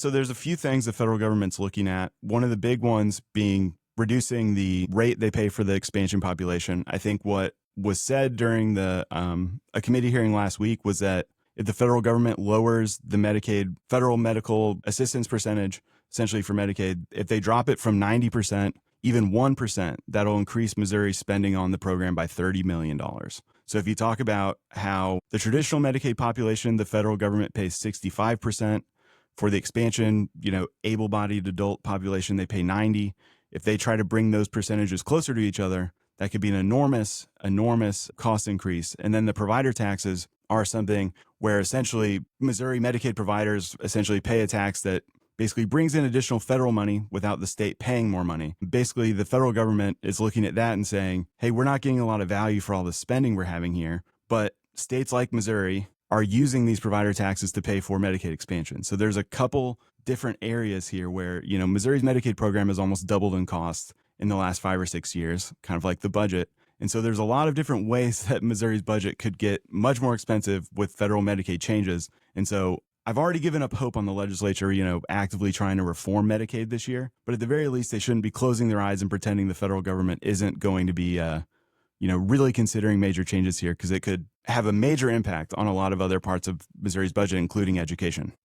So there's a few things the federal government's looking at. One of the big ones being reducing the rate they pay for the expansion population. I think what was said during the a committee hearing last week was that if the federal government lowers the Medicaid federal medical assistance percentage, essentially for Medicaid, if they drop it from 90%, even 1%, that'll increase Missouri's spending on the program by $30 million. So if you talk about how the traditional Medicaid population, the federal government pays 65%. For the expansion, able-bodied adult population, they pay 90. If they try to bring those percentages closer to each other, that could be an enormous cost increase. And then the provider taxes are something where essentially Missouri Medicaid providers essentially pay a tax that basically brings in additional federal money without the state paying more money. Basically, the federal government is looking at that and saying, hey, we're not getting a lot of value for all the spending we're having here, but states like Missouri are using these provider taxes to pay for Medicaid expansion. So there's a couple different areas here where, Missouri's Medicaid program has almost doubled in cost in the last 5 or 6 years, kind of like the budget. And so there's a lot of different ways that Missouri's budget could get much more expensive with federal Medicaid changes. And so I've already given up hope on the legislature, actively trying to reform Medicaid this year. But at the very least, they shouldn't be closing their eyes and pretending the federal government isn't going to be really considering major changes here, because it could have a major impact on a lot of other parts of Missouri's budget, including education.